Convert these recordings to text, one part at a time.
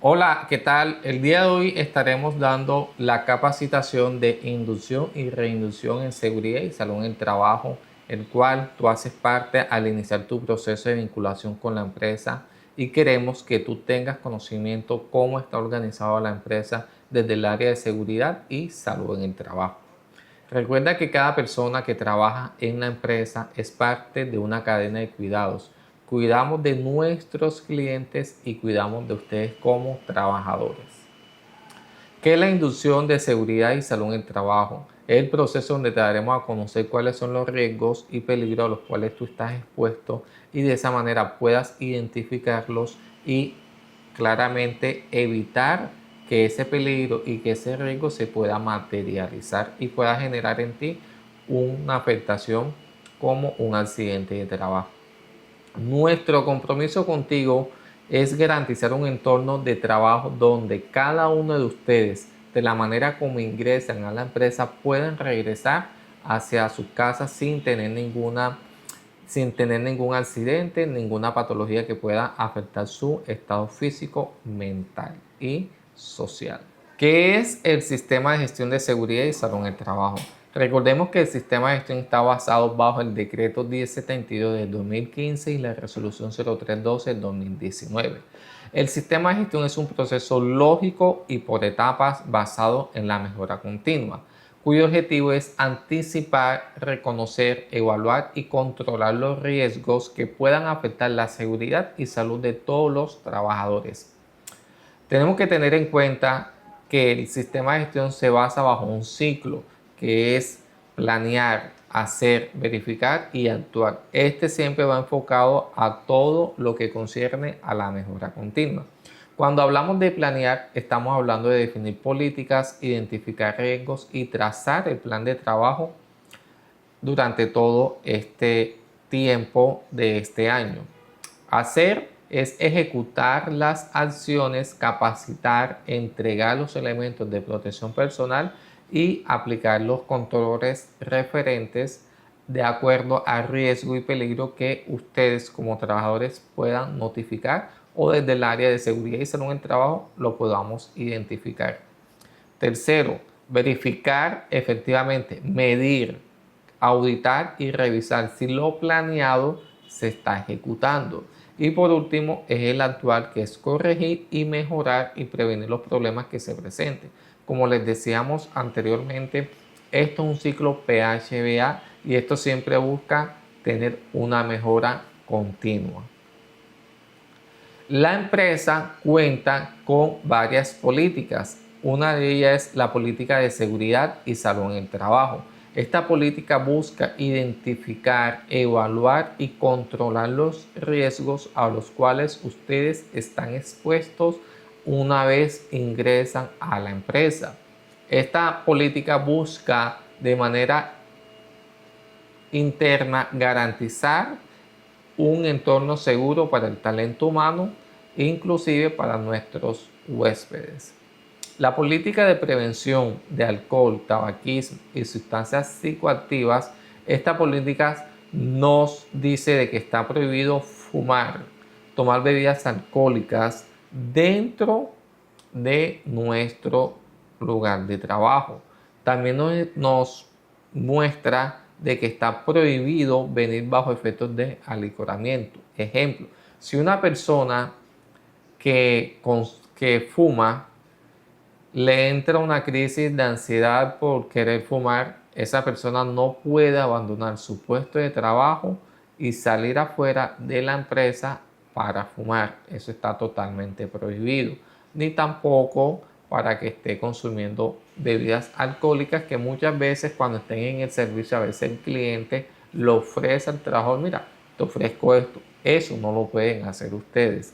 Hola, ¿qué tal? El día de hoy estaremos dando la capacitación de inducción y reinducción en seguridad y salud en el trabajo, el cual tú haces parte al iniciar tu proceso de vinculación con la empresa y queremos que tú tengas conocimiento cómo está organizada la empresa desde el área de seguridad y salud en el trabajo. Recuerda que cada persona que trabaja en la empresa es parte de una cadena de cuidados. Cuidamos de nuestros clientes y cuidamos de ustedes como trabajadores. ¿Qué es la inducción de seguridad y salud en el trabajo? Es el proceso donde te daremos a conocer cuáles son los riesgos y peligros a los cuales tú estás expuesto y de esa manera puedas identificarlos y claramente evitar que ese peligro y que ese riesgo se pueda materializar y pueda generar en ti una afectación como un accidente de trabajo. Nuestro compromiso contigo es garantizar un entorno de trabajo donde cada uno de ustedes, de la manera como ingresan a la empresa, puedan regresar hacia su casa sin tener ningún accidente, ninguna patología que pueda afectar su estado físico, mental y social. ¿Qué es el sistema de gestión de seguridad y salud en el trabajo? Recordemos que el sistema de gestión está basado bajo el decreto 1072 del 2015 y la resolución 0312 del 2019. El sistema de gestión es un proceso lógico y por etapas basado en la mejora continua, cuyo objetivo es anticipar, reconocer, evaluar y controlar los riesgos que puedan afectar la seguridad y salud de todos los trabajadores. Tenemos que tener en cuenta que el sistema de gestión se basa bajo un ciclo que es planear, hacer, verificar y actuar. Este siempre va enfocado a todo lo que concierne a la mejora continua. Cuando hablamos de planear, estamos hablando de definir políticas, identificar riesgos y trazar el plan de trabajo durante todo este tiempo de este año. Hacer es ejecutar las acciones, capacitar, entregar los elementos de protección personal y aplicar los controles referentes de acuerdo al riesgo y peligro que ustedes como trabajadores puedan notificar o desde el área de seguridad y salud en el trabajo lo podamos identificar. Tercero, verificar efectivamente, medir, auditar y revisar si lo planeado se está ejecutando. Y por último es el actuar, que es corregir y mejorar y prevenir los problemas que se presenten. Como les decíamos anteriormente, esto es un ciclo PHBA y esto siempre busca tener una mejora continua. La empresa cuenta con varias políticas. Una de ellas es la política de seguridad y salud en el trabajo. Esta política busca identificar, evaluar y controlar los riesgos a los cuales ustedes están expuestos una vez ingresan a la empresa. Esta política busca de manera interna garantizar un entorno seguro para el talento humano, inclusive para nuestros huéspedes. La política de prevención de alcohol, tabaquismo y sustancias psicoactivas, esta política nos dice de que está prohibido fumar, tomar bebidas alcohólicas dentro de nuestro lugar de trabajo. También nos muestra de que está prohibido venir bajo efectos de alicoramiento. Ejemplo, si una persona que fuma le entra una crisis de ansiedad por querer fumar, esa persona no puede abandonar su puesto de trabajo y salir afuera de la empresa para fumar. Eso está totalmente prohibido. Ni tampoco para que esté consumiendo bebidas alcohólicas, que muchas veces cuando estén en el servicio, a veces el cliente lo ofrece al trabajador: mira, te ofrezco esto. Eso no lo pueden hacer ustedes.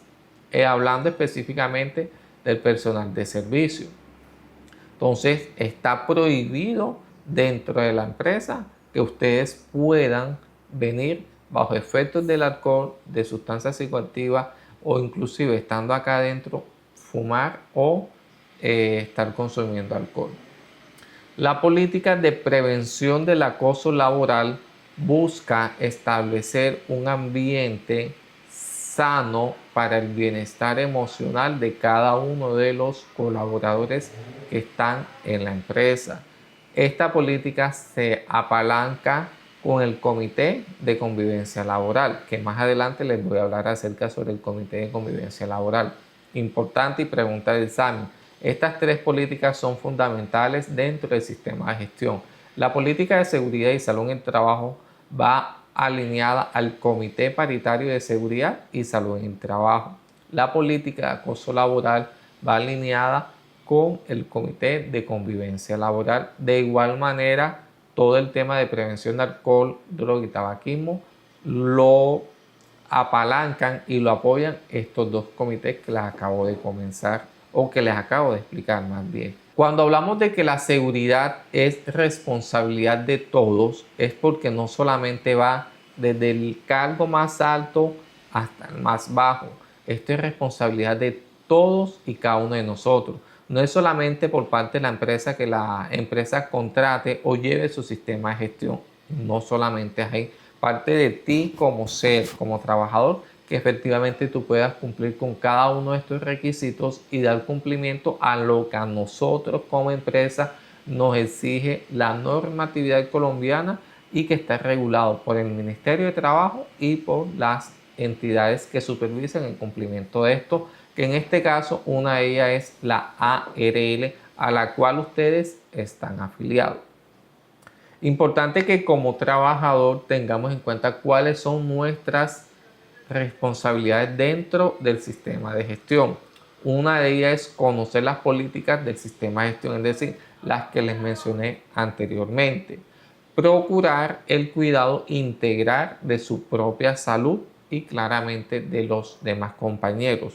Hablando específicamente del personal de servicio. Entonces está prohibido dentro de la empresa que ustedes puedan venir bajo efectos del alcohol, de sustancias psicoactivas o inclusive estando acá adentro fumar o estar consumiendo alcohol. La política de prevención del acoso laboral busca establecer un ambiente sano para el bienestar emocional de cada uno de los colaboradores que están en la empresa. Esta política se apalanca con el Comité de Convivencia Laboral, que más adelante les voy a hablar acerca sobre el Comité de Convivencia Laboral. Importante y pregunta del examen. Estas tres políticas son fundamentales dentro del sistema de gestión. La política de seguridad y salud en el trabajo va alineada al Comité Paritario de Seguridad y Salud en el Trabajo. La política de acoso laboral va alineada con el Comité de Convivencia Laboral. De igual manera, todo el tema de prevención de alcohol, droga y tabaquismo lo apalancan y lo apoyan estos dos comités que les acabo de comenzar o que les acabo de explicar más bien. Cuando hablamos de que la seguridad es responsabilidad de todos, es porque no solamente va desde el cargo más alto hasta el más bajo. Esto es responsabilidad de todos y cada uno de nosotros. No es solamente por parte de la empresa que la empresa contrate o lleve su sistema de gestión. No solamente hay parte de ti como ser, como trabajador, que efectivamente tú puedas cumplir con cada uno de estos requisitos y dar cumplimiento a lo que a nosotros como empresa nos exige la normatividad colombiana y que está regulado por el Ministerio de Trabajo y por las entidades que supervisan el cumplimiento de esto, que en este caso una de ellas es la ARL, a la cual ustedes están afiliados. Importante que como trabajador tengamos en cuenta cuáles son nuestras responsabilidades dentro del sistema de gestión. Una de ellas es conocer las políticas del sistema de gestión, es decir, las que les mencioné anteriormente. Procurar el cuidado integral de su propia salud y claramente de los demás compañeros.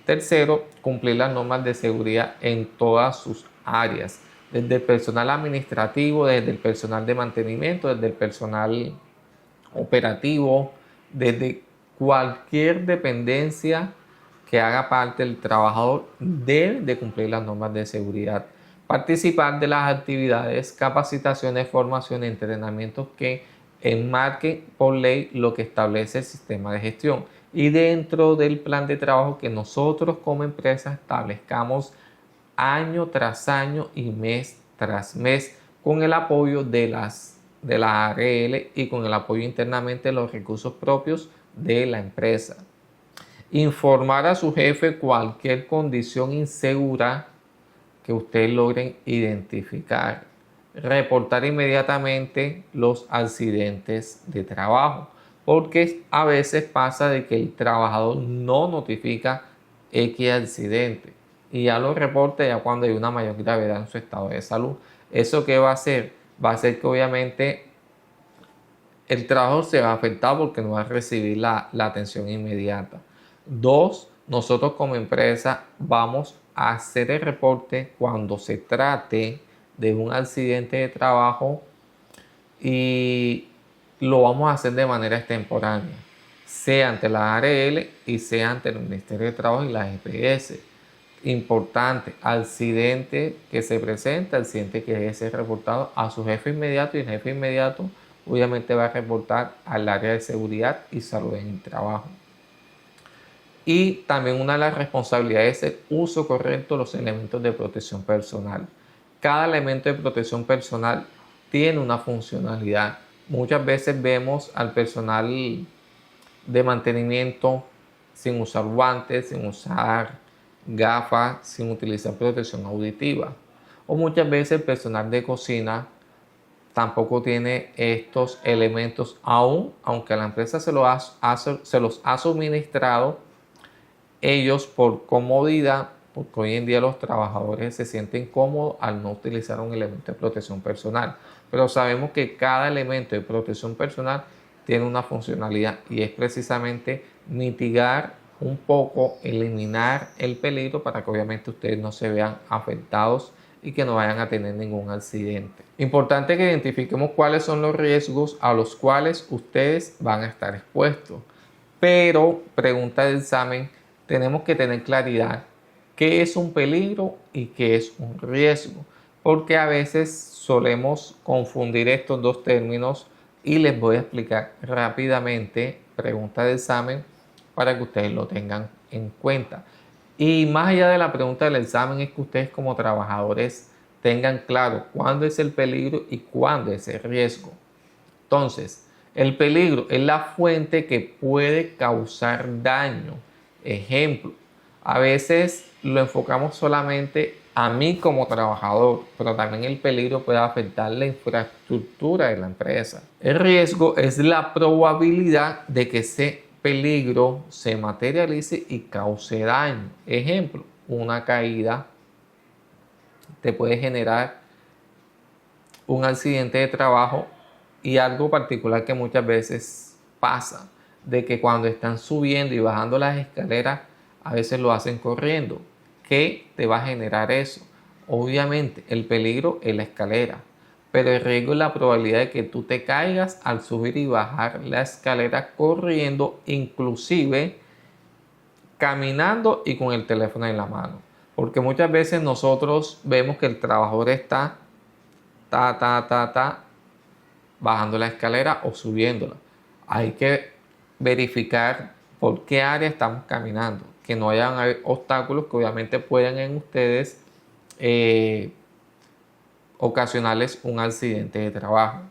Tercero, cumplir las normas de seguridad en todas sus áreas, desde el personal administrativo, desde el personal de mantenimiento, desde el personal operativo, desde cualquier dependencia que haga parte del trabajador debe de cumplir las normas de seguridad. Participar de las actividades, capacitaciones, formación, entrenamientos que enmarquen por ley lo que establece el sistema de gestión y dentro del plan de trabajo que nosotros como empresa establezcamos año tras año y mes tras mes con el apoyo de la ARL y con el apoyo internamente de los recursos propios de la empresa. Informar a su jefe cualquier condición insegura que ustedes logren identificar. Reportar inmediatamente los accidentes de trabajo, porque a veces pasa de que el trabajador no notifica X accidente y ya lo reporta ya cuando hay una mayor gravedad en su estado de salud. ¿Eso qué va a hacer? Va a hacer que obviamente el trabajo se va a afectar porque no va a recibir la atención inmediata. Dos, nosotros como empresa vamos a hacer el reporte cuando se trate de un accidente de trabajo y lo vamos a hacer de manera extemporánea, sea ante la ARL y sea ante el Ministerio de Trabajo y la GPS. Importante, accidente que se presenta, accidente que debe ser reportado a su jefe inmediato y el jefe inmediato obviamente va a reportar al área de seguridad y salud en el trabajo. Y también una de las responsabilidades es el uso correcto de los elementos de protección personal. Cada elemento de protección personal tiene una funcionalidad. Muchas veces vemos al personal de mantenimiento sin usar guantes, sin usar gafas, sin utilizar protección auditiva. O muchas veces el personal de cocina tampoco tiene estos elementos aún, aunque la empresa se los ha suministrado, ellos por comodidad, porque hoy en día los trabajadores se sienten cómodos al no utilizar un elemento de protección personal. Pero sabemos que cada elemento de protección personal tiene una funcionalidad y es precisamente mitigar un poco, eliminar el peligro para que obviamente ustedes no se vean afectados y que no vayan a tener ningún accidente. Importante que identifiquemos cuáles son los riesgos a los cuales ustedes van a estar expuestos. Pero, pregunta de examen, tenemos que tener claridad qué es un peligro y qué es un riesgo, porque a veces solemos confundir estos dos términos y les voy a explicar rápidamente, pregunta de examen, para que ustedes lo tengan en cuenta. Y más allá de la pregunta del examen, es que ustedes como trabajadores tengan claro cuándo es el peligro y cuándo es el riesgo. Entonces, el peligro es la fuente que puede causar daño. Ejemplo, a veces lo enfocamos solamente a mí como trabajador, pero también el peligro puede afectar la infraestructura de la empresa. El riesgo es la probabilidad de que ese peligro se materialice y cause daño. Ejemplo, una caída te puede generar un accidente de trabajo, y algo particular que muchas veces pasa, de que cuando están subiendo y bajando las escaleras, a veces lo hacen corriendo. ¿Qué te va a generar eso? Obviamente el peligro es la escalera, pero el riesgo es la probabilidad de que tú te caigas al subir y bajar la escalera corriendo, inclusive caminando y con el teléfono en la mano. Porque muchas veces nosotros vemos que el trabajador está bajando la escalera o subiéndola. Hay que verificar por qué área estamos caminando, que no hayan obstáculos que obviamente puedan en ustedes ocasionarles un accidente de trabajo.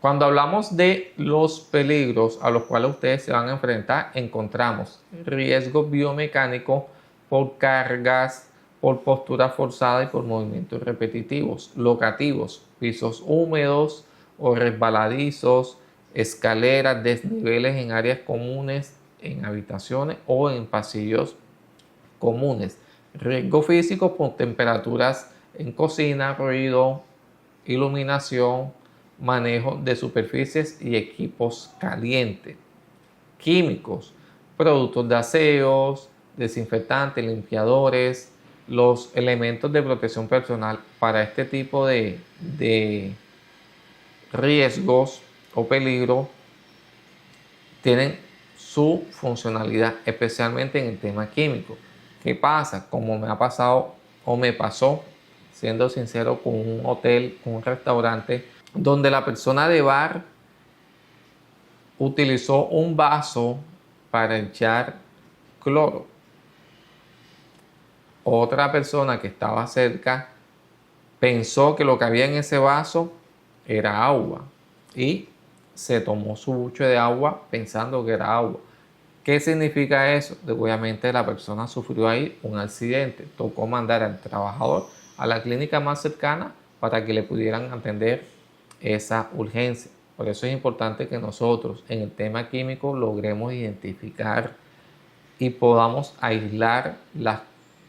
Cuando hablamos de los peligros a los cuales ustedes se van a enfrentar, encontramos riesgo biomecánico por cargas, por postura forzada y por movimientos repetitivos, locativos, pisos húmedos o resbaladizos, escaleras, desniveles en áreas comunes, en habitaciones o en pasillos comunes. Riesgo físico por temperaturas en cocina, ruido, iluminación, manejo de superficies y equipos calientes. Químicos, productos de aseos, desinfectantes, limpiadores, los elementos de protección personal para este tipo de riesgos o peligro tienen su funcionalidad, especialmente en el tema químico. ¿Qué pasa? Como me ha pasado o me pasó, siendo sincero, con un hotel, con un restaurante, donde la persona de bar utilizó un vaso para echar cloro. Otra persona que estaba cerca pensó que lo que había en ese vaso era agua y se tomó su buche de agua pensando que era agua. ¿Qué significa eso? Obviamente la persona sufrió ahí un accidente. Tocó mandar al trabajador a la clínica más cercana para que le pudieran atender esa urgencia. Por eso es importante que nosotros en el tema químico logremos identificar y podamos aislar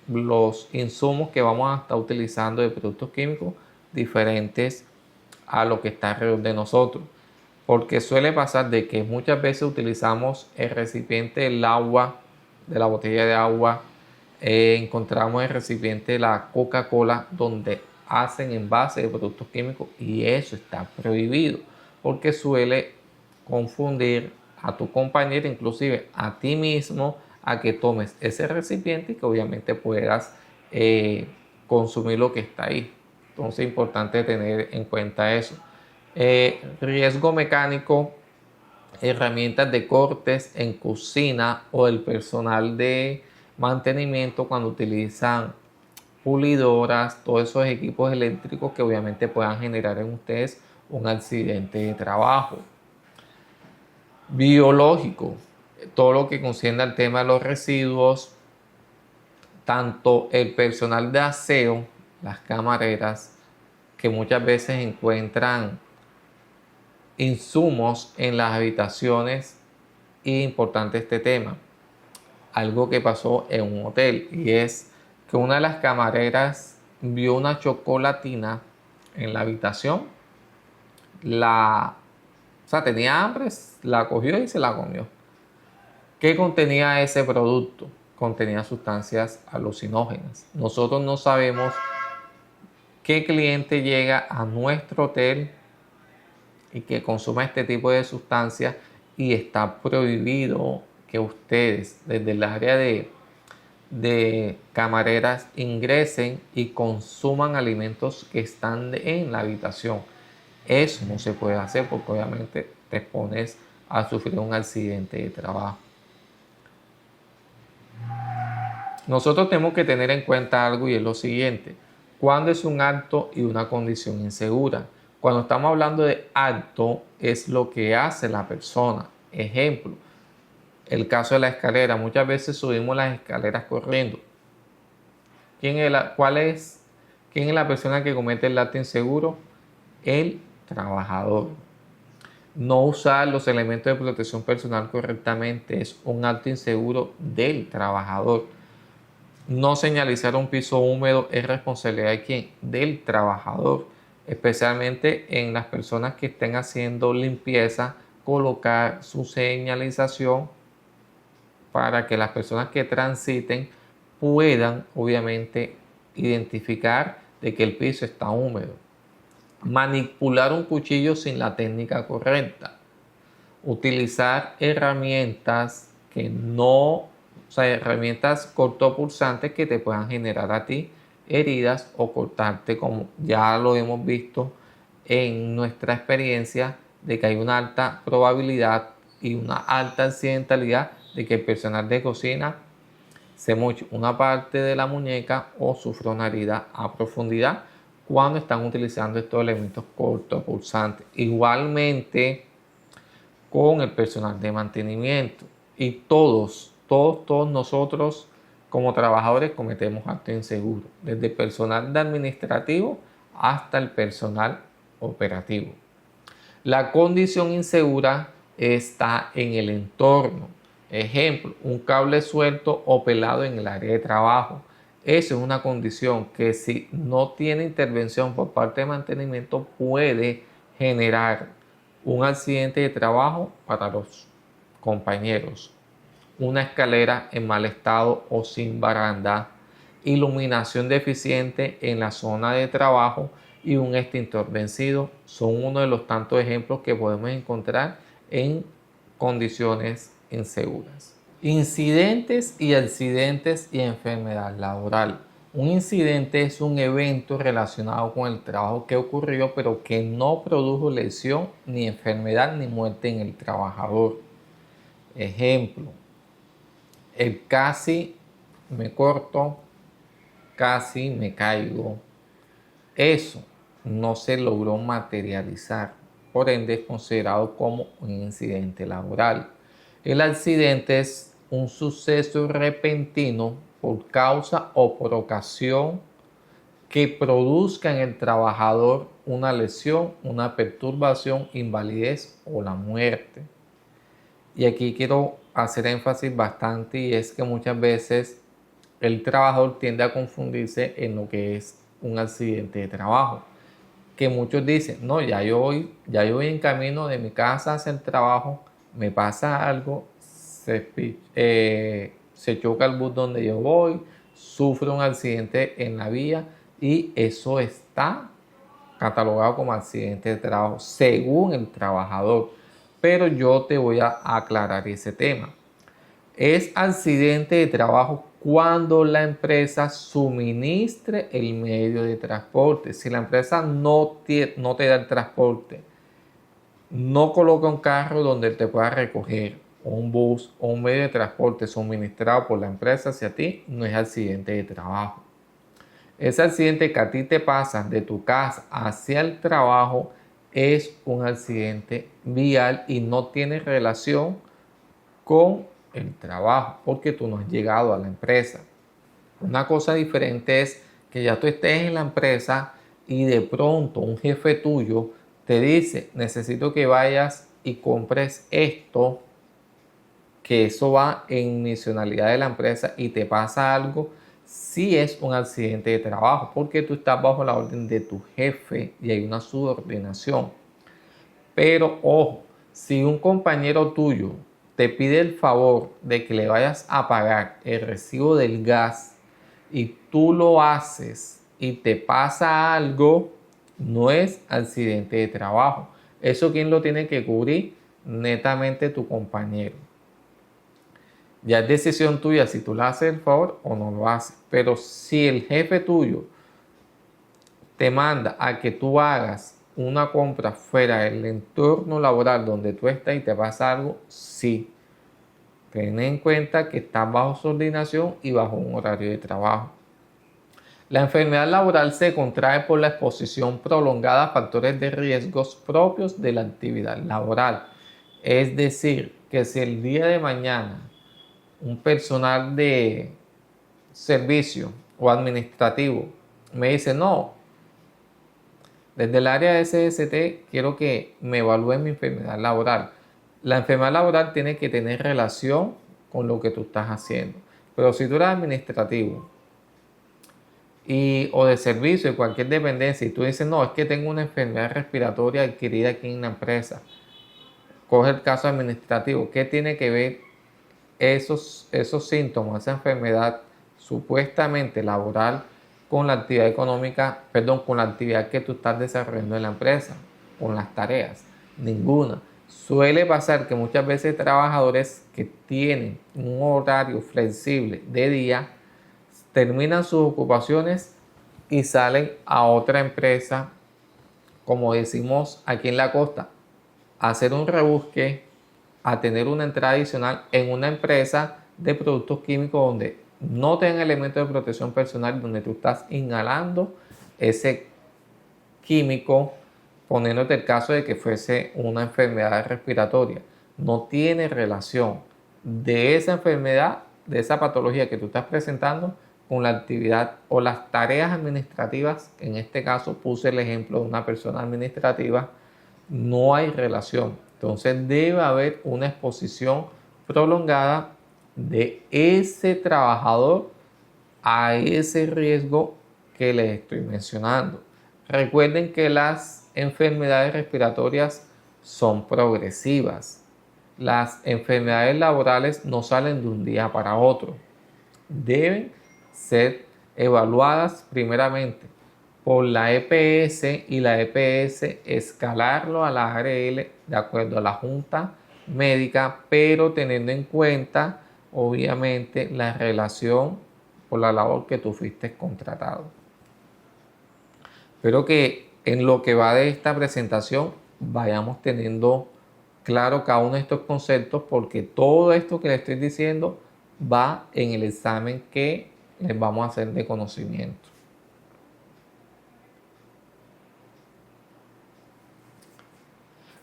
los insumos que vamos a estar utilizando de productos químicos diferentes a lo que está alrededor de nosotros. Porque suele pasar de que muchas veces utilizamos el recipiente del agua, de la botella de agua, encontramos el recipiente de la Coca-Cola donde hacen envase de productos químicos, y eso está prohibido porque suele confundir a tu compañero, inclusive a ti mismo, a que tomes ese recipiente y que obviamente puedas consumir lo que está ahí. Entonces es importante tener en cuenta eso. Riesgo mecánico, herramientas de cortes en cocina o el personal de mantenimiento cuando utilizan pulidoras, todos esos equipos eléctricos que obviamente puedan generar en ustedes un accidente de trabajo. Biológico, todo lo que concierne al tema de los residuos, tanto el personal de aseo, las camareras, que muchas veces encuentran insumos en las habitaciones. Y importante este tema, algo que pasó en un hotel, y es que una de las camareras vio una chocolatina en la habitación, tenía hambre, la cogió y se la comió. ¿Qué contenía ese producto? Contenía sustancias alucinógenas. Nosotros no sabemos qué cliente llega a nuestro hotel y que consuma este tipo de sustancias, y está prohibido que ustedes desde el área de camareras ingresen y consuman alimentos que están en la habitación. Eso no se puede hacer porque obviamente te expones a sufrir un accidente de trabajo. Nosotros tenemos que tener en cuenta algo y es lo siguiente. ¿Cuándo es un acto y una condición insegura? Cuando estamos hablando de acto es lo que hace la persona. Ejemplo, el caso de la escalera. Muchas veces subimos las escaleras corriendo. ¿Quién es la persona que comete el acto inseguro? El trabajador. No usar los elementos de protección personal correctamente es un acto inseguro del trabajador. No señalizar un piso húmedo es responsabilidad de quién? Del trabajador. Especialmente en las personas que estén haciendo limpieza, colocar su señalización para que las personas que transiten puedan obviamente identificar de que el piso está húmedo. Manipular un cuchillo sin la técnica correcta. Utilizar herramientas herramientas cortopulsantes que te puedan generar a ti heridas o cortarte, como ya lo hemos visto en nuestra experiencia, de que hay una alta probabilidad y una alta accidentalidad de que el personal de cocina se moche una parte de la muñeca o sufra una herida a profundidad cuando están utilizando estos elementos cortopulsantes. Igualmente con el personal de mantenimiento. Y todos nosotros como trabajadores cometemos actos inseguros, desde el personal administrativo hasta el personal operativo. La condición insegura está en el entorno. Ejemplo, un cable suelto o pelado en el área de trabajo. Eso es una condición que, si no tiene intervención por parte de mantenimiento, puede generar un accidente de trabajo para los compañeros. Una escalera en mal estado o sin baranda, iluminación deficiente en la zona de trabajo y un extintor vencido son uno de los tantos ejemplos que podemos encontrar en condiciones inseguras. Incidentes y accidentes y enfermedad laboral. Un incidente es un evento relacionado con el trabajo que ocurrió pero que no produjo lesión, ni enfermedad, ni muerte en el trabajador. Ejemplo, el casi me corto, casi me caigo. Eso no se logró materializar, por ende es considerado como un incidente laboral. El accidente es un suceso repentino por causa o por ocasión que produzca en el trabajador una lesión, una perturbación, invalidez o la muerte. Y aquí quiero hacer énfasis bastante, y es que muchas veces el trabajador tiende a confundirse en lo que es un accidente de trabajo. Que muchos dicen, no, ya yo voy en camino de mi casa hacia el trabajo, me pasa algo, se choca el bus donde yo voy, sufro un accidente en la vía y eso está catalogado como accidente de trabajo según el trabajador. Pero yo te voy a aclarar ese tema. Es accidente de trabajo cuando la empresa suministre el medio de transporte. Si la empresa no te da el transporte, no coloca un carro donde te pueda recoger, o un bus o un medio de transporte suministrado por la empresa hacia ti, no es accidente de trabajo. Ese accidente que a ti te pasa de tu casa hacia el trabajo es un accidente vial y no tiene relación con el trabajo, porque tú no has llegado a la empresa. Una cosa diferente es que ya tú estés en la empresa y de pronto un jefe tuyo te dice, necesito que vayas y compres esto, que eso va en misionalidad de la empresa, y te pasa algo, sí es un accidente de trabajo, porque tú estás bajo la orden de tu jefe y hay una subordinación. Pero ojo, si un compañero tuyo te pide el favor de que le vayas a pagar el recibo del gas y tú lo haces y te pasa algo, no es accidente de trabajo. ¿Eso quién lo tiene que cubrir? Netamente tu compañero. Ya es decisión tuya si tú le haces el favor o no lo haces. Pero si el jefe tuyo te manda a que tú hagas una compra fuera del entorno laboral donde tú estás y te pasa algo, sí. Ten en cuenta que estás bajo subordinación y bajo un horario de trabajo. La enfermedad laboral se contrae por la exposición prolongada a factores de riesgos propios de la actividad laboral. Es decir, que si el día de mañana un personal de servicio o administrativo me dice, no, desde el área de SST quiero que me evalúen mi enfermedad laboral. La enfermedad laboral tiene que tener relación con lo que tú estás haciendo. Pero si tú eres administrativo o de servicio, de cualquier dependencia, y tú dices, no, es que tengo una enfermedad respiratoria adquirida aquí en la empresa, coge el caso administrativo, ¿qué tiene que ver esos síntomas, esa enfermedad supuestamente laboral con la actividad económica, perdón, con la actividad que tú estás desarrollando en la empresa, con las tareas? Ninguna. Suele pasar que muchas veces trabajadores que tienen un horario flexible de día terminan sus ocupaciones y salen a otra empresa, como decimos aquí en la costa, a hacer un rebusque, a tener una entrada adicional en una empresa de productos químicos donde no tengan elementos de protección personal, donde tú estás inhalando ese químico, poniéndote el caso de que fuese una enfermedad respiratoria. No tiene relación de esa enfermedad, de esa patología que tú estás presentando con la actividad o las tareas administrativas. En este caso puse el ejemplo de una persona administrativa. No hay relación. Entonces debe haber una exposición prolongada de ese trabajador a ese riesgo que les estoy mencionando. Recuerden que las enfermedades respiratorias son progresivas. Las enfermedades laborales no salen de un día para otro. Deben ser evaluadas primeramente por la EPS y la EPS escalarlo a la ARL de acuerdo a la Junta Médica, pero teniendo en cuenta obviamente la relación por la labor que tú fuiste contratado. Espero que en lo que va de esta presentación vayamos teniendo claro cada uno de estos conceptos, porque todo esto que les estoy diciendo va en el examen que les vamos a hacer de conocimiento.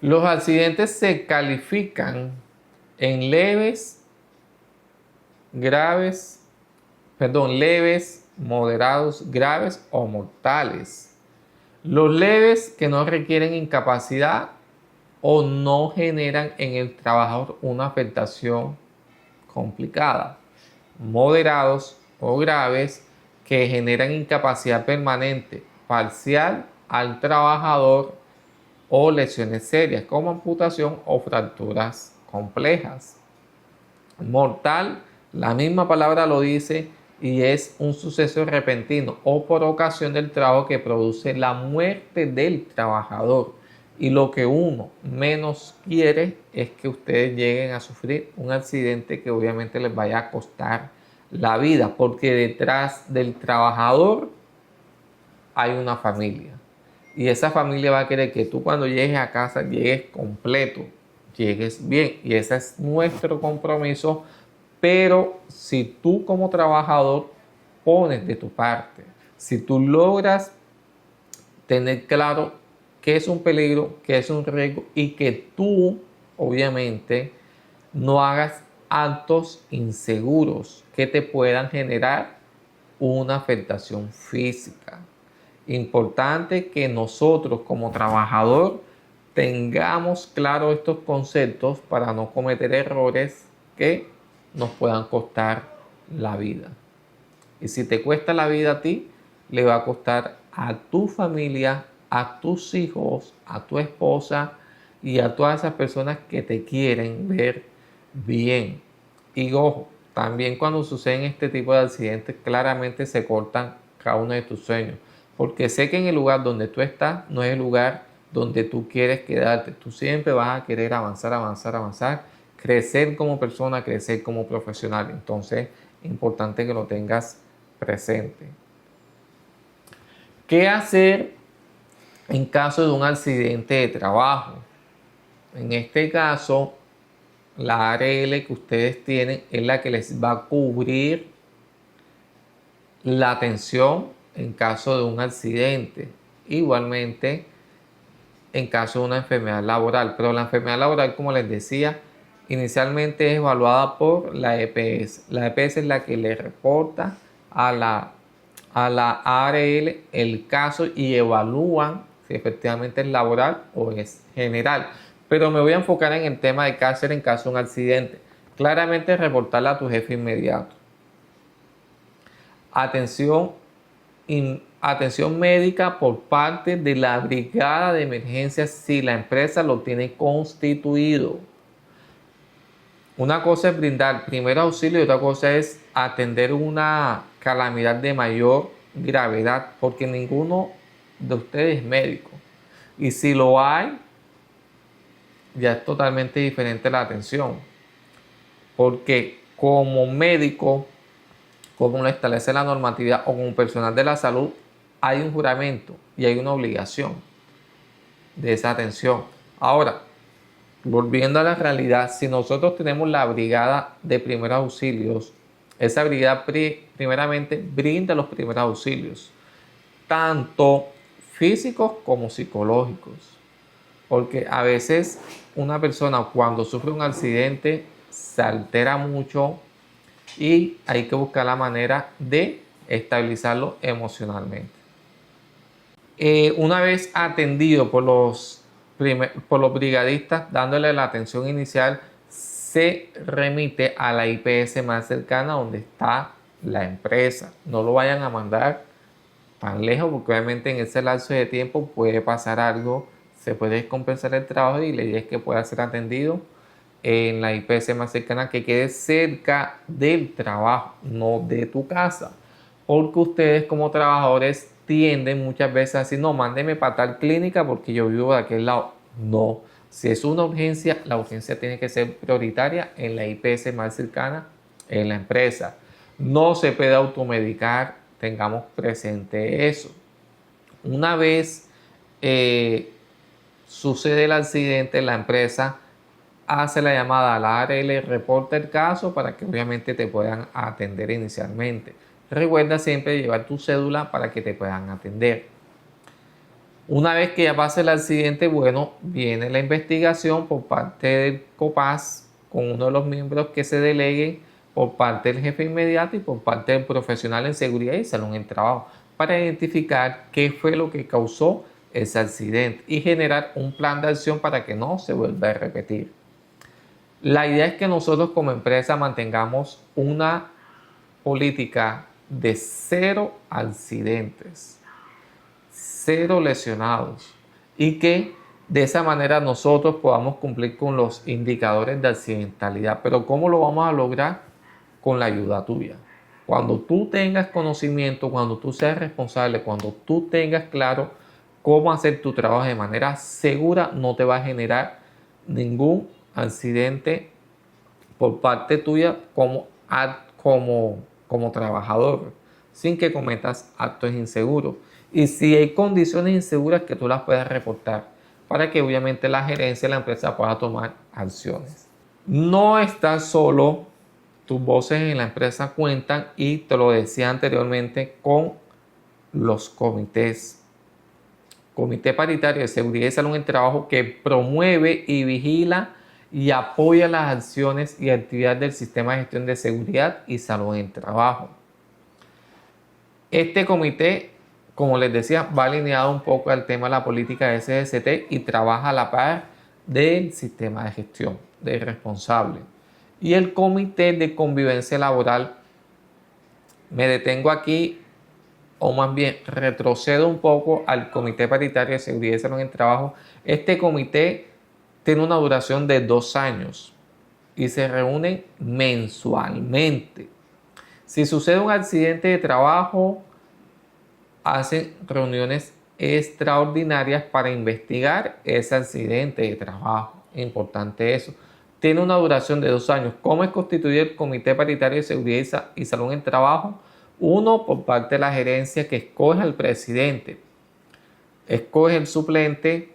Los accidentes se califican en leves, moderados, graves o mortales. Los leves, que no requieren incapacidad o no generan en el trabajador una afectación complicada. Moderados o graves, que generan incapacidad permanente, parcial al trabajador o lesiones serias como amputación o fracturas complejas. Mortal, la misma palabra lo dice, y es un suceso repentino o por ocasión del trabajo que produce la muerte del trabajador. Y lo que uno menos quiere es que ustedes lleguen a sufrir un accidente que obviamente les vaya a costar la vida, porque detrás del trabajador hay una familia. Y esa familia va a querer que tú cuando llegues a casa llegues completo, llegues bien. Y ese es nuestro compromiso. Pero si tú como trabajador pones de tu parte, si tú logras tener claro qué es un peligro, qué es un riesgo, y que tú obviamente no hagas actos inseguros que te puedan generar una afectación física. Importante que nosotros como trabajador tengamos claro estos conceptos para no cometer errores que nos puedan costar la vida. Y si te cuesta la vida a ti, le va a costar a tu familia, a tus hijos, a tu esposa y a todas esas personas que te quieren ver bien. Y ojo, también cuando suceden este tipo de accidentes, claramente se cortan cada uno de tus sueños. Porque sé que en el lugar donde tú estás no es el lugar donde tú quieres quedarte. Tú siempre vas a querer avanzar, crecer como persona, crecer como profesional. Entonces, es importante que lo tengas presente. ¿Qué hacer en caso de un accidente de trabajo. En este caso, la ARL que ustedes tienen es la que les va a cubrir la atención en caso de un accidente. Igualmente, en caso de una enfermedad laboral. Pero la enfermedad laboral, como les decía, inicialmente es evaluada por la EPS. La EPS es la que le reporta a la ARL el caso y evalúan si efectivamente es laboral o es general. Pero me voy a enfocar en el tema de qué hacer en caso de un accidente. Claramente reportarle a tu jefe inmediato. Atención médica por parte de la brigada de emergencias si la empresa lo tiene constituido. Una cosa es brindar primer auxilio y otra cosa es atender una calamidad de mayor gravedad, porque ninguno de ustedes es médico. Y si lo hay, ya es totalmente diferente la atención. Porque como médico, como lo establece la normatividad o como personal de la salud, hay un juramento y hay una obligación de esa atención. Ahora, volviendo a la realidad, si nosotros tenemos la brigada de primeros auxilios, esa brigada primeramente brinda los primeros auxilios, tanto físicos como psicológicos. Porque a veces una persona cuando sufre un accidente se altera mucho y hay que buscar la manera de estabilizarlo emocionalmente. Una vez atendido por los brigadistas, dándole la atención inicial, se remite a la IPS más cercana donde está la empresa. No lo vayan a mandar tan lejos porque obviamente en ese lapso de tiempo puede pasar algo, se puede descompensar el trabajo y la idea es que pueda ser atendido en la IPS más cercana que quede cerca del trabajo, no de tu casa. Porque ustedes como trabajadores tienden muchas veces a decir, no, mándeme para tal clínica porque yo vivo de aquel lado. No, si es una urgencia, la urgencia tiene que ser prioritaria en la IPS más cercana en la empresa. No se puede automedicar, tengamos presente eso. Una vez sucede el accidente, la empresa hace la llamada a la ARL, reporta el caso para que obviamente te puedan atender inicialmente. Recuerda siempre llevar tu cédula para que te puedan atender. Una vez que ya pase el accidente, bueno, viene la investigación por parte del COPAS con uno de los miembros que se deleguen, por parte del jefe inmediato y por parte del profesional en seguridad y salud en el trabajo, para identificar qué fue lo que causó ese accidente y generar un plan de acción para que no se vuelva a repetir. La idea es que nosotros como empresa mantengamos una política de 0 accidentes, 0 lesionados y que de esa manera nosotros podamos cumplir con los indicadores de accidentalidad. Pero ¿cómo lo vamos a lograr? Con la ayuda tuya. Cuando tú tengas conocimiento, cuando tú seas responsable, cuando tú tengas claro cómo hacer tu trabajo de manera segura, no te va a generar ningún accidente por parte tuya como trabajador, sin que cometas actos inseguros. Y si hay condiciones inseguras, que tú las puedas reportar para que obviamente la gerencia de la empresa pueda tomar acciones. No estás solo, tus voces en la empresa cuentan y te lo decía anteriormente con los comités. Comité Paritario de Seguridad y Salud en el Trabajo que promueve y vigila y apoya las acciones y actividades del Sistema de Gestión de Seguridad y Salud en el Trabajo. Este comité, como les decía, va alineado un poco al tema de la política de SGST y trabaja a la par del sistema de gestión del responsable. Y el Comité de Convivencia Laboral, me detengo aquí, o más bien retrocedo un poco al Comité Paritario de Seguridad y Salud en el Trabajo. Este comité tiene una duración de 2 años y se reúnen mensualmente. Si sucede un accidente de trabajo, hacen reuniones extraordinarias para investigar ese accidente de trabajo. Importante eso. Tiene una duración de 2 años. ¿Cómo es constituido el Comité Paritario de Seguridad y Salud en el Trabajo? Uno, por parte de la gerencia que escoge al presidente. escoge el suplente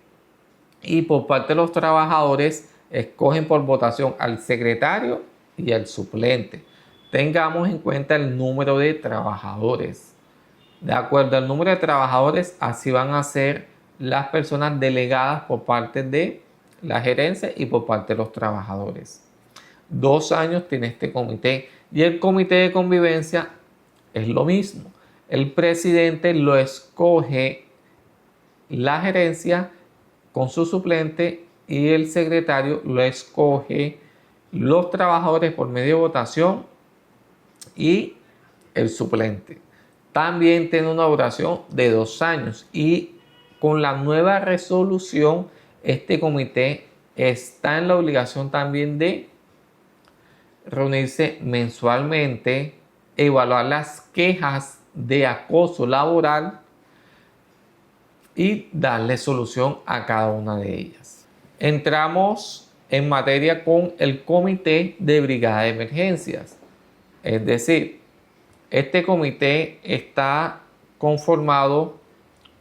y por parte de los trabajadores escogen por votación al secretario y al suplente. Tengamos en cuenta el número de trabajadores. De acuerdo al número de trabajadores, así van a ser las personas delegadas por parte de la gerencia y por parte de los trabajadores. 2 años tiene este comité y el comité de convivencia es lo mismo. El presidente lo escoge la gerencia con su suplente y el secretario lo escoge los trabajadores por medio de votación y el suplente. También tiene una duración de 2 años y con la nueva resolución este comité está en la obligación también de reunirse mensualmente, evaluar las quejas de acoso laboral y darle solución a cada una de ellas. Entramos en materia con el comité de brigada de emergencias. Es decir, este comité está conformado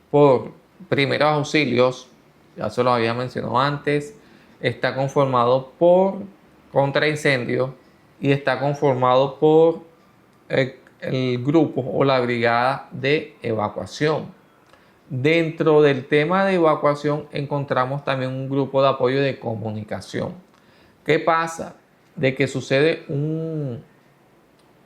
por primeros auxilios, ya se lo había mencionado antes, está conformado por contraincendios y está conformado por el grupo o la brigada de evacuación. Dentro del tema de evacuación encontramos también un grupo de apoyo de comunicación. ¿Qué pasa? De que sucede un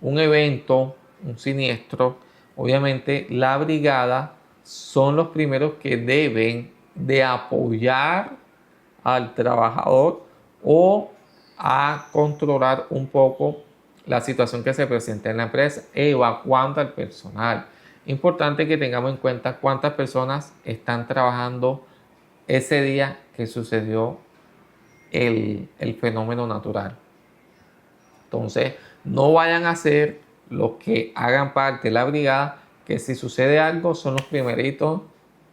evento, un siniestro, obviamente la brigada son los primeros que deben de apoyar al trabajador o a controlar un poco la situación que se presenta en la empresa, evacuando al personal. Importante que tengamos en cuenta cuántas personas están trabajando ese día que sucedió el fenómeno natural. Entonces, no vayan a ser los que hagan parte de la brigada, que si sucede algo son los primeritos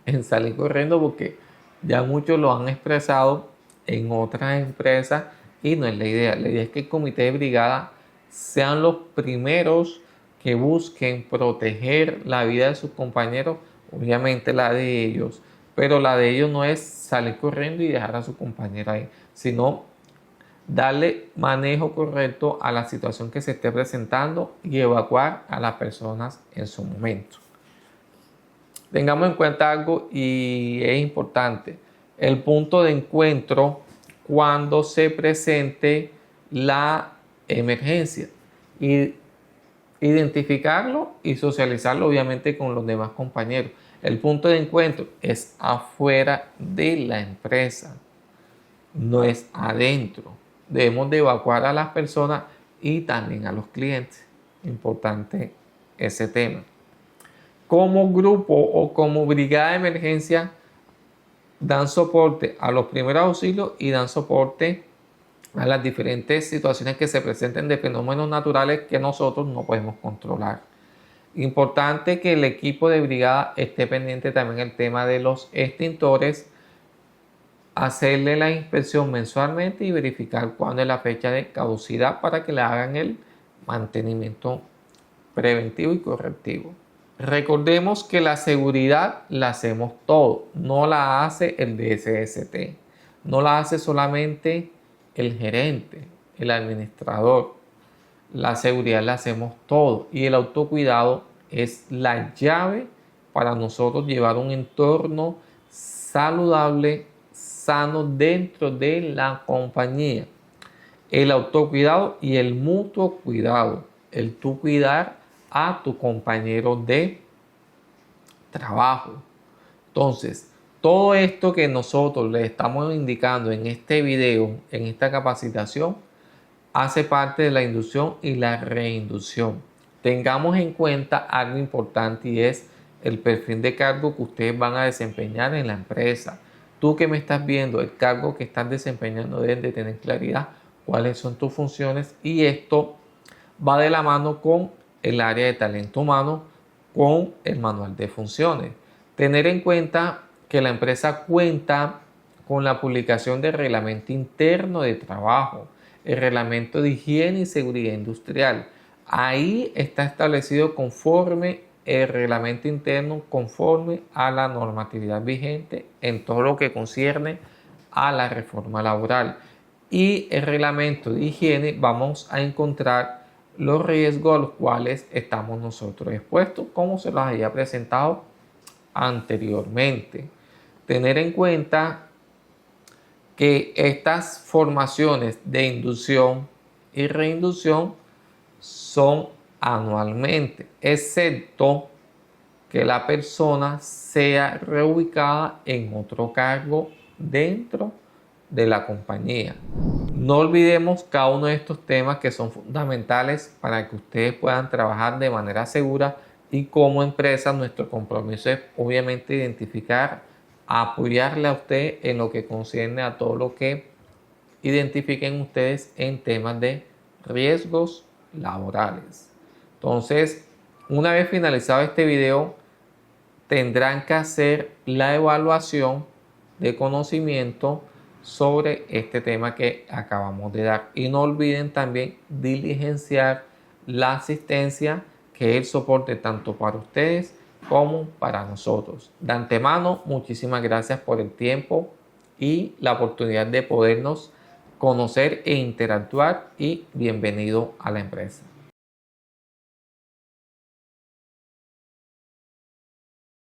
en salir corriendo, porque ya muchos lo han expresado en otras empresas y no es la idea. La idea es que el comité de brigada sean los primeros que busquen proteger la vida de sus compañeros, obviamente la de ellos, pero la de ellos no es salir corriendo y dejar a su compañero ahí, sino darle manejo correcto a la situación que se esté presentando y evacuar a las personas en su momento. Tengamos en cuenta algo y es importante, el punto de encuentro cuando se presente la emergencia y identificarlo y socializarlo obviamente con los demás compañeros. El punto de encuentro es afuera de la empresa, no es adentro. Debemos de evacuar a las personas y también a los clientes. Importante ese tema. Como grupo o como brigada de emergencia dan soporte a los primeros auxilios y dan soporte a las diferentes situaciones que se presenten de fenómenos naturales que nosotros no podemos controlar. Importante que el equipo de brigada esté pendiente también el tema de los extintores, hacerle la inspección mensualmente y verificar cuándo es la fecha de caducidad para que le hagan el mantenimiento preventivo y correctivo. Recordemos que la seguridad la hacemos todos, no la hace el DSST, no la hace solamente el gerente, el administrador. La seguridad la hacemos todos y el autocuidado es la llave para nosotros llevar un entorno saludable, sano dentro de la compañía. El autocuidado y el mutuo cuidado, el tú cuidar a tu compañero de trabajo. Entonces, todo esto que nosotros les estamos indicando en este video, en esta capacitación, hace parte de la inducción y la reinducción. Tengamos en cuenta algo importante y es el perfil de cargo que ustedes van a desempeñar en la empresa. Tú que me estás viendo, el cargo que estás desempeñando debes de tener claridad cuáles son tus funciones y esto va de la mano con el área de talento humano, con el manual de funciones. Tener en cuenta que la empresa cuenta con la publicación del reglamento interno de trabajo, el reglamento de higiene y seguridad industrial. Ahí está establecido conforme el reglamento interno conforme a la normatividad vigente en todo lo que concierne a la reforma laboral. Y el reglamento de higiene vamos a encontrar los riesgos a los cuales estamos nosotros expuestos, como se los había presentado anteriormente. Tener en cuenta que estas formaciones de inducción y reinducción son anualmente, excepto que la persona sea reubicada en otro cargo dentro de la compañía. No olvidemos cada uno de estos temas que son fundamentales para que ustedes puedan trabajar de manera segura, y como empresa nuestro compromiso es obviamente identificar, apoyarle a usted en lo que concierne a todo lo que identifiquen ustedes en temas de riesgos laborales. Entonces, una vez finalizado este video, tendrán que hacer la evaluación de conocimiento sobre este tema que acabamos de dar. Y no olviden también diligenciar la asistencia, que es el soporte tanto para ustedes como para nosotros. De antemano, muchísimas gracias por el tiempo y la oportunidad de podernos conocer e interactuar, y bienvenido a la empresa.